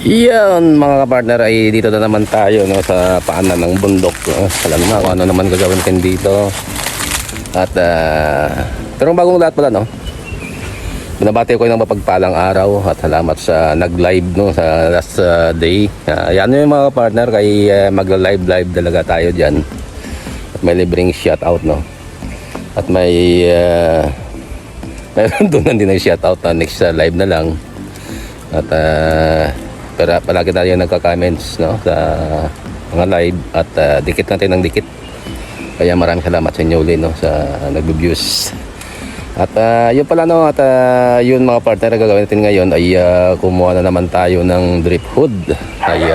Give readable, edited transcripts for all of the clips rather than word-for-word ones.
Yan mga kapartner, ay dito na naman tayo no, sa paanan ng bundok no? Alam na kung ano naman gagawin natin dito. At pero bagong lahat pala no, binabati ko ng mapagpalang araw at salamat sa nag-live no, sa last day. Yan yung mga kapartner, kay magla-live talaga tayo dyan. At may libreng shoutout no. At may meron doon na din ang shoutout na next live na lang. At pero palagi tayo nagka-comments no, sa mga live at dikit natin ng dikit. Kaya maraming salamat sa inyo ulit no, sa nag-views. At yun pala no, at yun mga partner, gagawin natin ngayon ay kumuha na naman tayo ng drip hood. Ay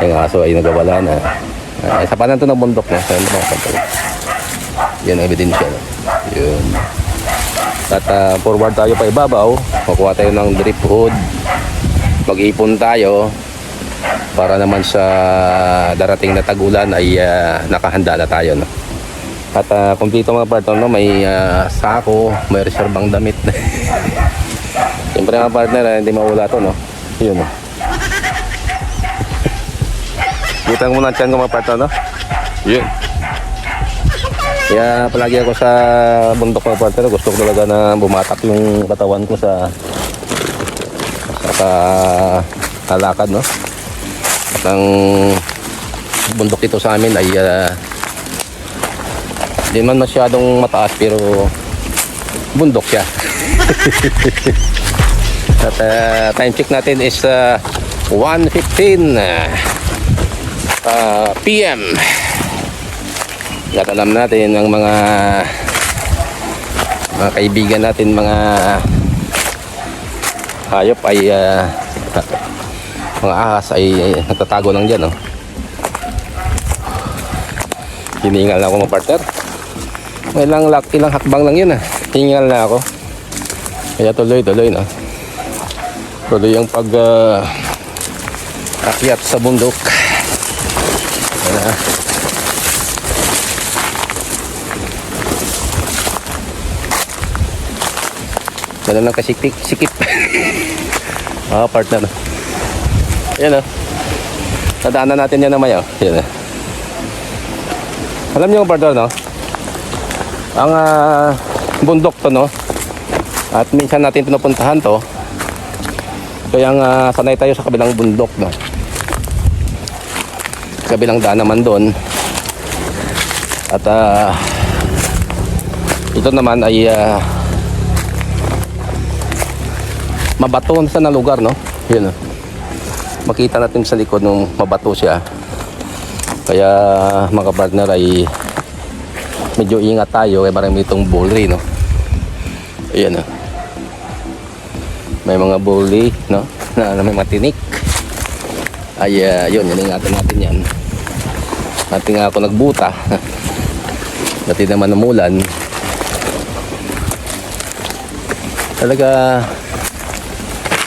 yung aso ay nagawala na. Sa panan to ng bundok no, sa mga partner. Yun ang ebidensya no. Yun. At forward tayo pa ibabaw, kukuha tayo ng drip hood. Mag-ipon tayo para naman sa darating na tag-ulan ay nakahanda na tayo no? At kumpleto mga partner no? May sako, may reserbang damit. Siyempre mga partner, hindi mawala to no? Yun no? Butang muna tiyan ko mga partner no? Yun. Kaya palagi ako sa bundok mga partner, gusto ko talaga na bumatak yung katawan ko sa kalakad no. At ang bundok dito sa amin ay hindi man masyadong mataas pero bundok siya. At time check natin is 1:15 PM. At alam natin ang mga kaibigan natin, mga hayop ay mga ahas ay nagtatago lang dyan no? Hiningal na ako mga partner. Ilang hakbang lang yun hiningal na ako. Kaya tuloy no? Tuloy ang pag akyat sa bundok. Ganun lang kasikip. Partner. Yan o. Nadaanan natin yan naman. Yan o. Alam niyo partner no? Ang bundok to no? At minsan natin pinupuntahan to. Kaya sanay tayo sa kabilang bundok no? Kabilang daan naman doon. At ito naman ay mabato na lugar no. Yun makita natin sa likod nung mabato siya. Kaya mga partner ay medyo ingat tayo, kaya marami itong bully no. Ayan may mga bully no na may matinik. Ay yun ingatan natin yan. Dati nga ako nagbuta. Dati naman umulan. Talaga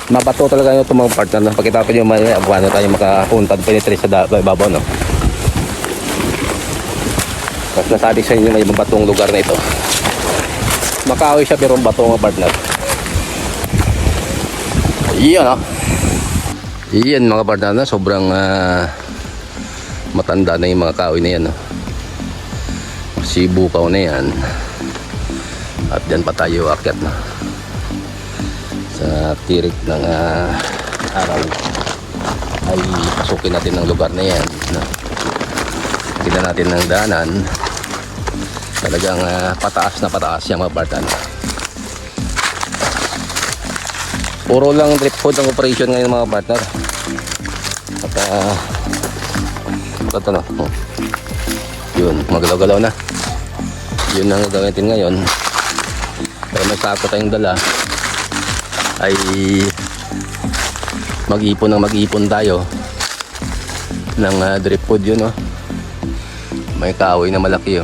mabato talaga yung itong mga partner na pakita ko nyo paano tayo makapuntad penetrate sa ibabaw no. Mas nasabi sa inyo may mabatong lugar na ito. Makahoy siya pero bato mga partner. Iyan iyan mga partner na sobrang matanda na yung mga kahoy na yan no? Sibukaw na yan. At dyan pa tayo akyat no? Sa tirik ng araw ay pasukin natin ng lugar na yan no? Kita natin ng daanan. Talagang pataas na pataas yung mga partner. Puro lang drip hood ang operation ngayon mga partner. At ito no, yun magalaw-galaw na. Yun ang gagawin ngayon. Pero may sako tayong dala ay mag-ipon tayo ng drip hood yun no. May kahoy na malaki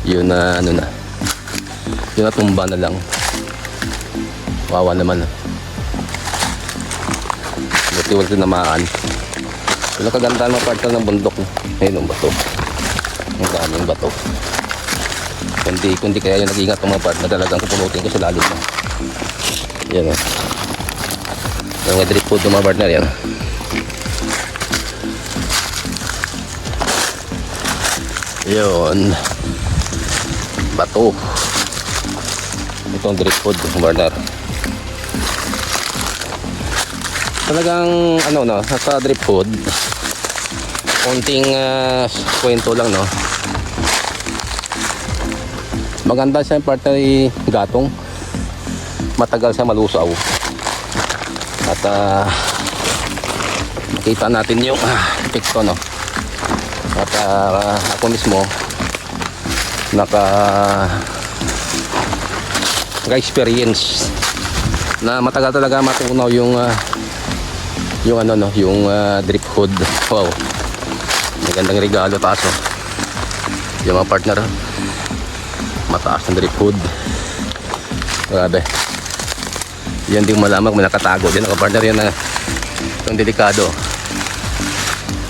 yun na ano na yun na tumba na lang. Wawa naman buti wala tinamaan. Wala kagandahan mga partner ng bundok ayun ang bato, ang daming bato. Kundi kaya yung nag-iingat ng mga partner talagang pupunutin ko sa lalim yan Mga drip food ng mga partner yan. Yun. Bato. Itong drip food ng partner. Talagang ano no, sa drip food konting kwento lang no. Maganda siya yung partner gatong. Matagal siya malusaw. At makita natin yung epekto no. At ako mismo naka-experience na matagal talaga matunaw yung ano no, yung drip hood. Wow. Magandang regalo taas oh. Yung mga partner oh. Mataas ng drip hood. Grabe. Yan din malamang may nakatago din mga partner yan na itong delikado.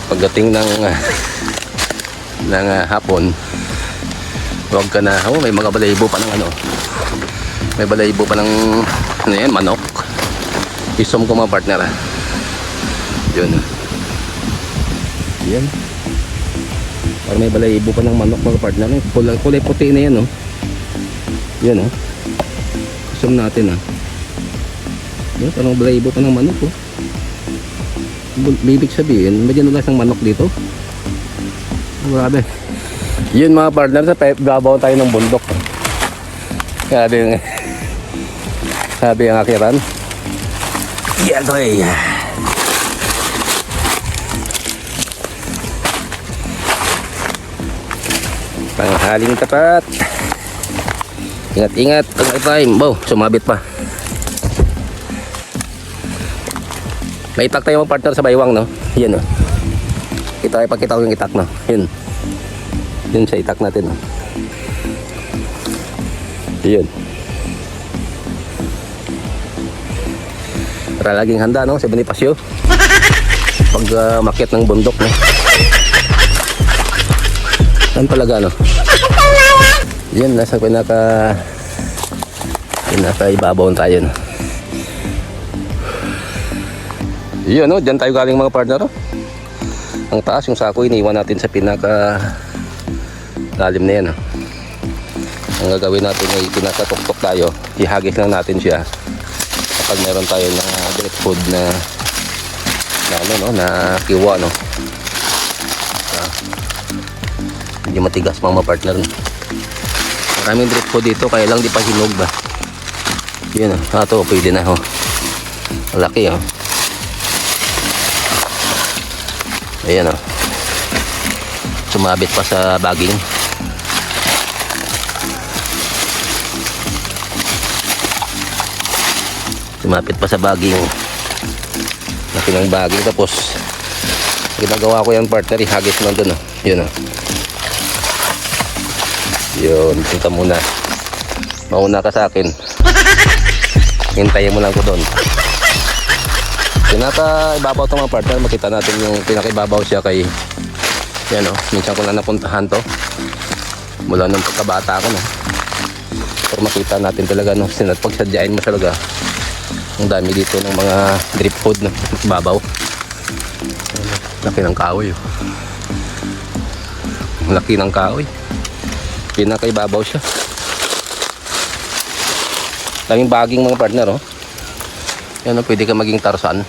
Pagdating ng hapon, huwag ka na, oh, may mga balahibo pa ng ano. May balahibo pa ng ano yan, manok. Isom ko mga partner. Yun. Yan. Parang may balahibo pa ng manok mga partner. Kulay puti na yan, oh. Yan, oh. Isom natin, ah. Yan, parang balahibo pa ng manok, oh. Bibig sabihin, medyo nulas ng manok dito. Grabe. Yun mga partner, sa gabaw tayo ng bundok. Sabi ang akiran. Yan to eh. Panghaling tapat. Ingat-ingat pag time. Bow, sumabit pa. May itak tayo mga partner sa baywang no. Yan oh. Ipakita ko yung itak no. Yun. Yun sa itak natin no. Yun. Para laging handa no sa Bonifacio. Pag makyat ng bundok no. Saan talaga no? Yan nasa pinaka ibabaw tayo no. Yun no, dyan tayo galing mga partner oh. Ang taas yung sako iniwan natin sa pinaka lalim na yan oh. Ang gagawin natin ay pinakatuktok tayo, ihagis lang natin siya kapag meron tayo na drip food na ano no, na kiwa no. Hindi matigas mga partner no. Maraming drip food dito kaya lang di pa hinog ba. Yun oh, ito pwede na oh. Malaki oh. Ayan o. Sumabit pa sa baging. Sumabit pa sa baging. Laki ng baging. Tapos ginagawa ko yan partner. Ihagis mo doon o. Yun o. Yun. Punta muna. Mauna ka sa akin. Hintayin mo lang ko doon. Pinaka-ibabaw ito mga partner, makita natin yung pinaka-ibabaw siya kay yan o, minsan ko na napuntahan to mula nung pagkabata ko no. Pero makita natin talaga no, pagsadyain mo talaga ang dami dito ng mga drip food no, ibabaw. Laki ng kahoy oh. Laki ng kahoy. Pinaka-ibabaw siya. Daming baging mga partner oh. Yan o, pwede ka maging Tarzan.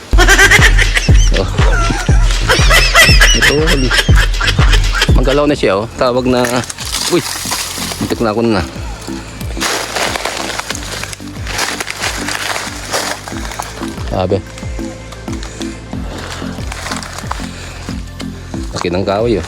Oh. Ito, magalaw na siya oh. Tawag na, uy, muntik na ako na. Sabi. Laki ng kahoy oh.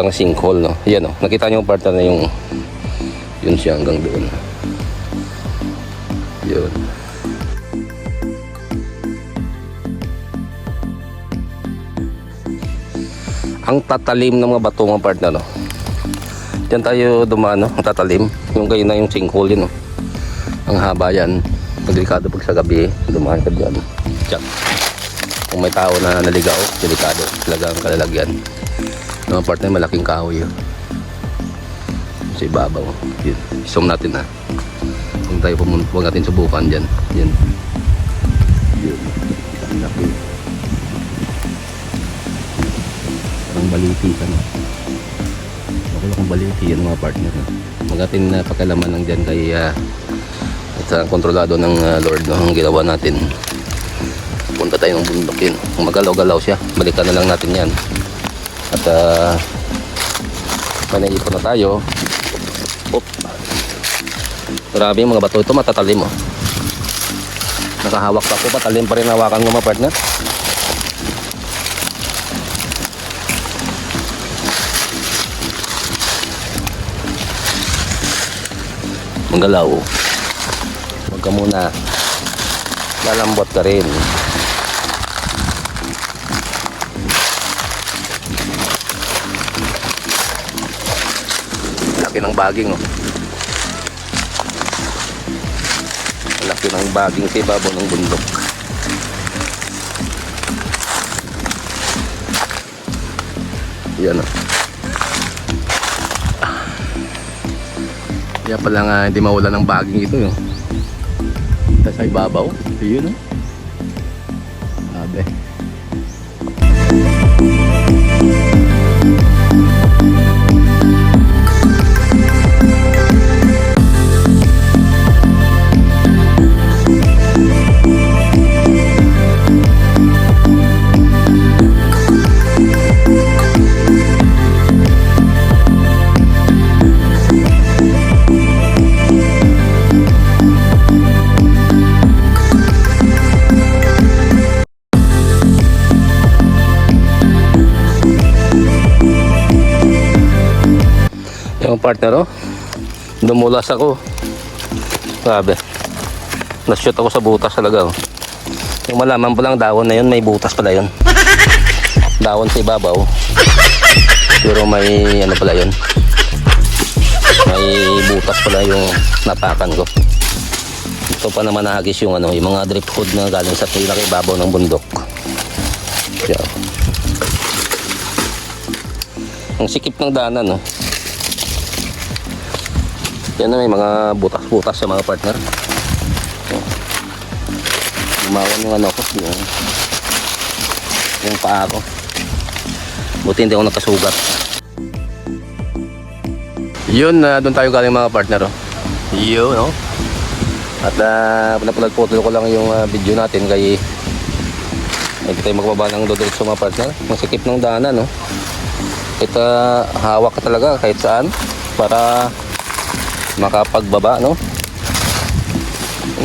parang sinkhole, no? Yan, no? Nakita nyo yung partner na yung yun siya hanggang doon. Yun. Ang tatalim ng mga bato mga partner, no? Diyan tayo dumaan, no? Ang tatalim. Yung kayo na yung sinkhole yun, no? Ang haba yan. Delikado pag sa gabi, dumaan ka dyan. Diyan. Kung may tao na naligaw, delikado. Talaga ang kalalagyan. Mga partner, malaking kahoy yun. Sa ibabaw. Yun. Zoom natin, ha. Kung tayo pumunta, huwag natin subukan dyan. Yan. Yun. Ang laki. Ang baliti ka, no? Ako lang ang baliti yan mga partner, no? Huwag natin pakialaman lang dyan kay at kontrolado ng Lord, no? Ang ginawa natin. Punta tayo ng bundok yun. Kung magalaw-galaw siya, balikan na lang natin yan. At may naipon na tayo. Oop. Grabe yung mga bato ito, matatalim, oh. Nakahawak pa po, patalim pa rin hawakan mo mga partner. Manggalaw. Huwag ka muna. Lalambot ka rin. Laki ng baging, oh. Laki ng baging sa ibabaw ng bundok. Yan, oh. Kaya pala nga hindi mawala ng baging ito, no? Sa ibabaw. Ayun, no? Sabi. Yung partner, oh, dumulas ako. Sabi, nashoot ako sa butas talaga, oh. Yung malaman pa lang dahon na yun, may butas pala yun. Dahon sa ibabaw, pero may ano pala yun, may butas pala yung natakan ko. Ito pa naman nahagis yung ano, yung mga driftwood na galing sa pinakaibabaw ng bundok. Yan. Ang sikip ng daanan, oh. Yan na, may mga butas-butas sa mga partner. Lumawan yung ano ko, yung paa ko. Buti hindi ako nakasugat. Yun, doon tayo galing mga partner, oh. Yun, no? At pinapulad-putol ko lang yung video natin kay hindi tayo magbaba ng dodol sa mga partner. Ang sikip ng daanan, no? Ito, hawak ka talaga kahit saan para makapagbaba, no?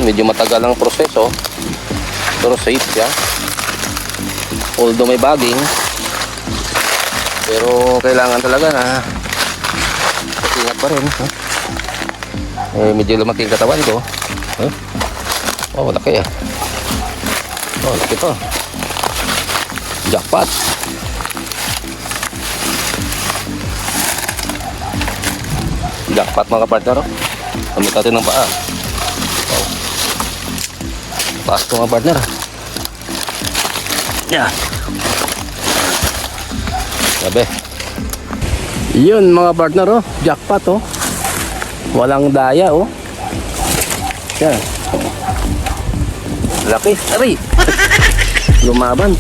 Medyo matagal ang proseso, pero safe siya. Although may bagging, pero kailangan talaga na ingat pa rin, no? Medyo lumaki ang katawan ko, oh, laki, oh, laki to. Jackpot. Jackpot mga partner, oh. Gamit natin ng paa. Wow. Taas ko mga partner. Yeah. Sabi. Yun mga partner, oh. Jackpot, oh. Walang daya, oh. Yan. Laki. Ari. Lumaban.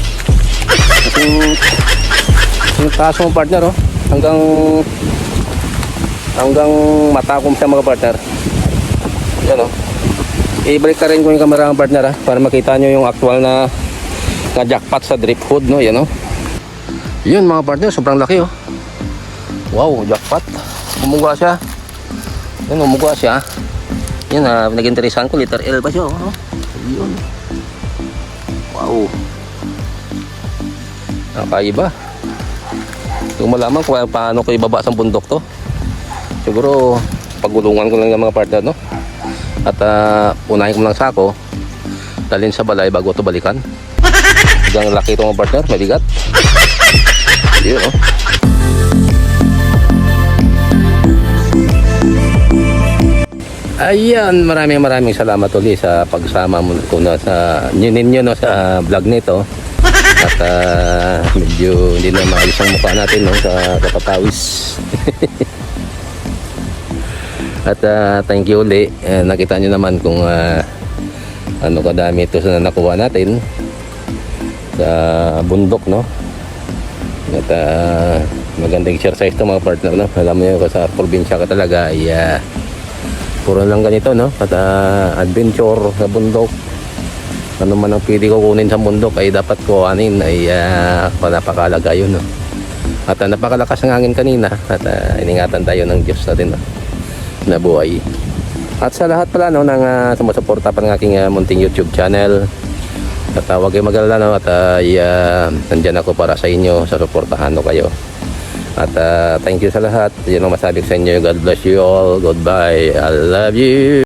Yung taas mga partner, oh. Hanggang matakom siya mga partner. Yan, oh. I-break ka rin ko yung camera mga partner, ha, para makita nyo yung actual na jackpot sa driftwood, no? Yan, oh. Yun mga partner, sobrang laki, oh. Wow, jackpot. Umuga siya. Yan, umuga siya. Yan, nag-interesan ko, letter L ba siya, oh. Yun. Wow. Nakaiba. Kung malaman kung paano ko ibaba sa bundok to. Siguro pagulungan ko lang ng mga partner, no? At unahin ko lang sako, dalhin sa balay bago ito balikan. Hanggang laki ito mga partner, mabigat. Yun, no? Ayan, maraming salamat ulit sa pagsama mo ko na sa ninyo, no, sa vlog nito. At medyo hindi na maayos ang mukha natin, no, sa kapapawis. At thank you ulit. Nakita nyo naman kung ano kadami ito sa nakuha natin sa bundok, no. At magandang exercise to mga partner, no. Alam mo yun, sa probinsya ka talaga ay puro lang ganito, no. At adventure sa bundok, ano man ang pili ko kunin sa bundok ay dapat ko anin ay napakalaga yun, no. At napakalakas ng hangin kanina. At iningatan tayo ng Diyos natin, no, na buhay. At sa lahat pala, no, ng sumusuporta pa ng aking munting YouTube channel, at huwag kayong mag-alala, no, at nandyan ako para sa inyo, sa suportahan ko kayo. At thank you sa lahat. Yun ang masabi ko sa inyo. God bless you all. Goodbye. I love you.